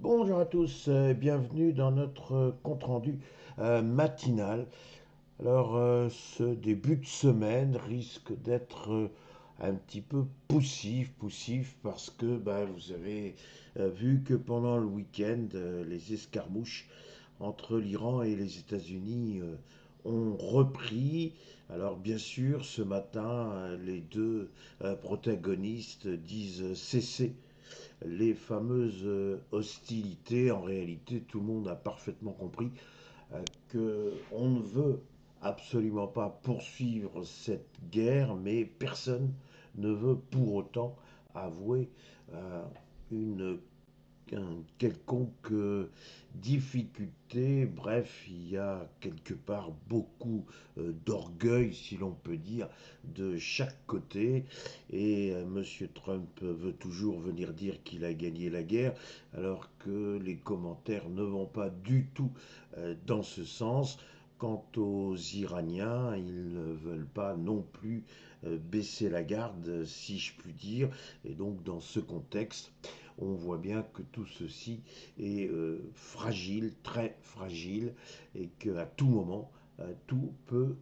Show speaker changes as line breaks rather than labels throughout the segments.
Bonjour à tous, bienvenue dans notre compte-rendu matinal. Ce début de semaine risque d'être un petit peu poussif parce que vous avez vu que pendant le week-end, les escarmouches entre l'Iran et les États-Unis ont repris. Alors bien sûr, ce matin, les deux protagonistes disent cesser les fameuses hostilités. En réalité, tout le monde a parfaitement compris qu'on ne veut absolument pas poursuivre cette guerre, mais personne ne veut pour autant avouer euh, une quelconque difficulté. Bref, il y a quelque part beaucoup d'orgueil, si l'on peut dire, de chaque côté. Et Monsieur Trump veut toujours venir dire qu'il a gagné la guerre, alors que les commentaires ne vont pas du tout dans ce sens. Quant aux Iraniens, ils ne veulent pas non plus baisser la garde, si je puis dire. Et donc, dans ce contexte, on voit bien que tout ceci est fragile, très fragile, et qu'à tout moment, tout peut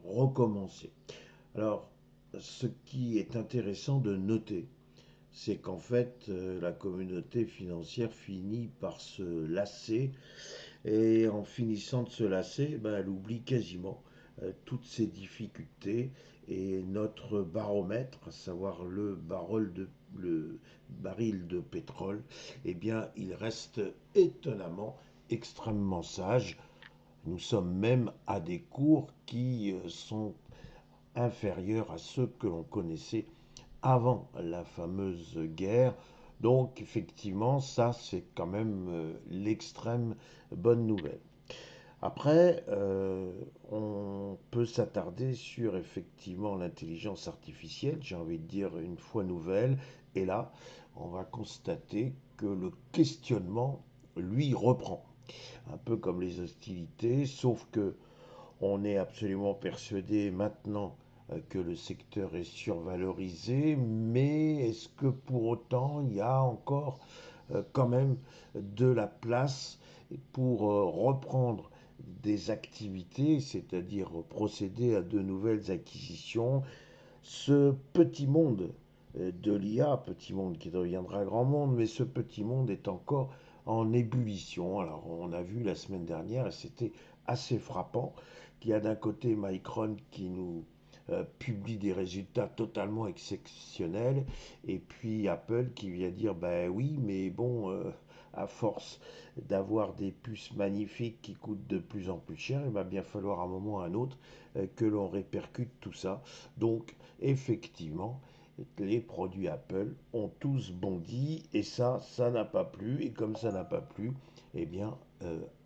recommencer. Alors, ce qui est intéressant de noter, c'est qu'en fait, la communauté financière finit par se lasser, et en finissant de se lasser, elle oublie quasiment toutes ces difficultés et notre baromètre, à savoir le baril de pétrole, eh bien, il reste étonnamment extrêmement sage. Nous sommes même à des cours qui sont inférieurs à ceux que l'on connaissait avant la fameuse guerre. Donc effectivement, ça c'est quand même l'extrême bonne nouvelle. Après, on peut s'attarder sur effectivement l'intelligence artificielle, j'ai envie de dire une fois nouvelle, et là, on va constater que le questionnement, lui, reprend. Un peu comme les hostilités, sauf que on est absolument persuadé maintenant que le secteur est survalorisé, mais est-ce que pour autant il y a encore quand même de la place pour reprendre des activités, c'est-à-dire procéder à de nouvelles acquisitions? Ce petit monde de l'IA, petit monde qui deviendra grand monde, mais ce petit monde est encore en ébullition. Alors on a vu la semaine dernière, et c'était assez frappant, qu'il y a d'un côté Micron qui nous publie des résultats totalement exceptionnels, et puis Apple qui vient dire, ben oui, mais bon, à force d'avoir des puces magnifiques qui coûtent de plus en plus cher, il va bien falloir à un moment ou à un autre que l'on répercute tout ça. Donc effectivement, les produits Apple ont tous bondi, et ça n'a pas plu. Et comme ça n'a pas plu, eh bien,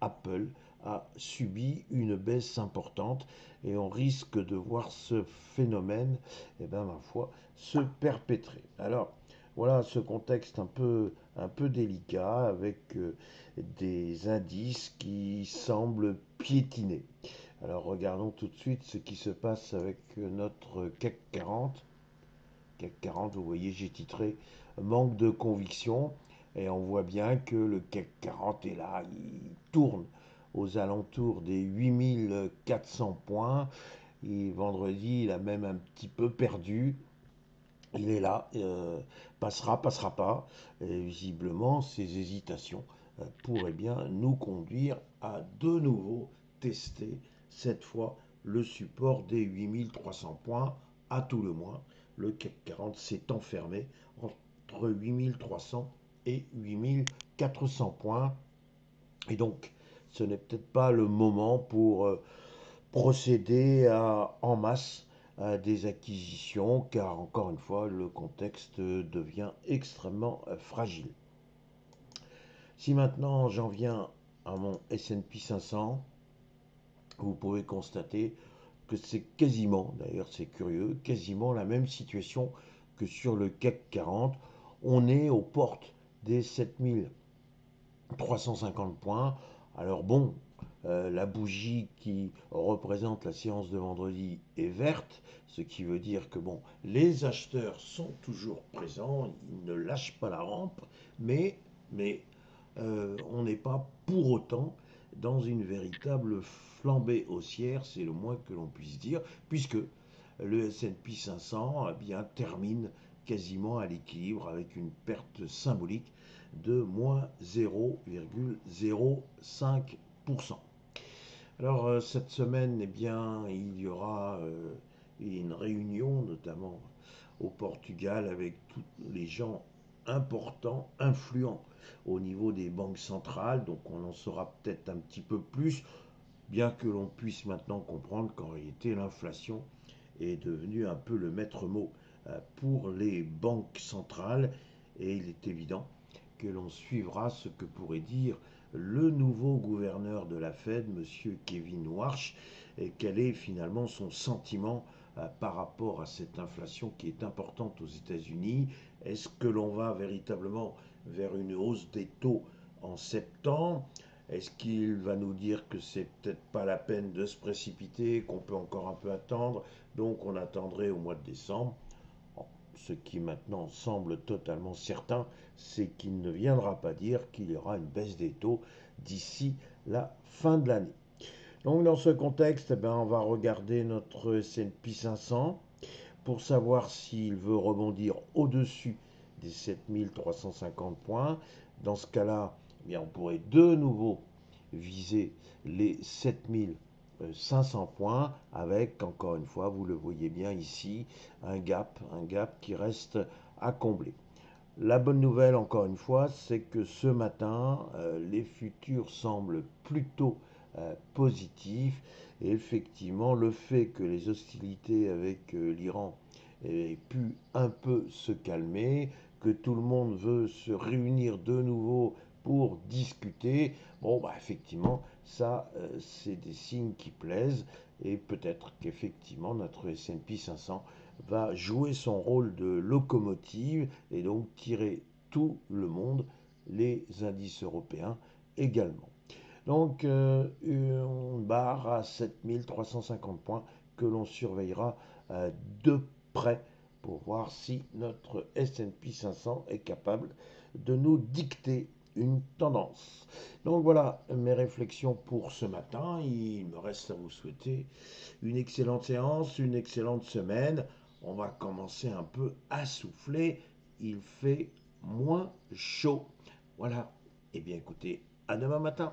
Apple a subi une baisse importante, et on risque de voir ce phénomène, eh bien, ma foi, se perpétrer. Alors, voilà ce contexte un peu délicat, avec des indices qui semblent piétiner. Alors regardons tout de suite ce qui se passe avec notre CAC 40. CAC 40, vous voyez, j'ai titré Manque de conviction. Et on voit bien que le CAC 40 est là, il tourne aux alentours des 8400 points. Et vendredi, il a même un petit peu perdu. Il est là, passera pas. Et visiblement, ces hésitations pourraient bien nous conduire à de nouveau tester cette fois le support des 8300 points, à tout le moins. Le CAC 40 s'est enfermé entre 8300 et 8400 points. Et donc, ce n'est peut-être pas le moment pour procéder en masse à des acquisitions, car encore une fois, le contexte devient extrêmement fragile. Si maintenant j'en viens à mon S&P 500, vous pouvez constater que c'est quasiment, d'ailleurs c'est curieux, quasiment la même situation que sur le CAC 40. On est aux portes des 7350 points. Alors bon, la bougie qui représente la séance de vendredi est verte, ce qui veut dire que bon, les acheteurs sont toujours présents, ils ne lâchent pas la rampe, mais on n'est pas pour autant dans une véritable flambée haussière, c'est le moins que l'on puisse dire, puisque le S&P 500 eh bien, termine quasiment à l'équilibre avec une perte symbolique de moins 0,05%. Alors cette semaine, eh bien, il y aura une réunion, notamment au Portugal, avec tous les gens importants, influents au niveau des banques centrales. Donc on en saura peut-être un petit peu plus, bien que l'on puisse maintenant comprendre qu'en réalité l'inflation est devenue un peu le maître mot pour les banques centrales. Et il est évident que l'on suivra ce que pourrait dire le nouveau gouverneur de la Fed, M. Kevin Warsh, et quel est finalement son sentiment par rapport à cette inflation qui est importante aux États-Unis. Est-ce que l'on va véritablement vers une hausse des taux en septembre? Est-ce qu'il va nous dire que c'est peut-être pas la peine de se précipiter, qu'on peut encore un peu attendre, donc on attendrait au mois de décembre? Ce qui maintenant semble totalement certain, c'est qu'il ne viendra pas dire qu'il y aura une baisse des taux d'ici la fin de l'année. Donc dans ce contexte, on va regarder notre S&P 500 pour savoir s'il veut rebondir au-dessus des 7350 points. Dans ce cas-là, on pourrait de nouveau viser les 7500 points avec, encore une fois, vous le voyez bien ici, un gap qui reste à combler. La bonne nouvelle, encore une fois, c'est que ce matin, les futurs semblent plutôt positifs. Et effectivement, le fait que les hostilités avec l'Iran aient pu un peu se calmer, que tout le monde veut se réunir de nouveau pour discuter, bon, effectivement, ça, c'est des signes qui plaisent. Et peut-être qu'effectivement, notre S&P 500 va jouer son rôle de locomotive et donc tirer tout le monde, les indices européens également. Donc une barre à 7350 points que l'on surveillera de près pour voir si notre S&P 500 est capable de nous dicter une tendance. Donc voilà mes réflexions pour ce matin. Il me reste à vous souhaiter une excellente séance, une excellente semaine. On va commencer un peu à souffler. Il fait moins chaud. Voilà. Eh bien écoutez, à demain matin.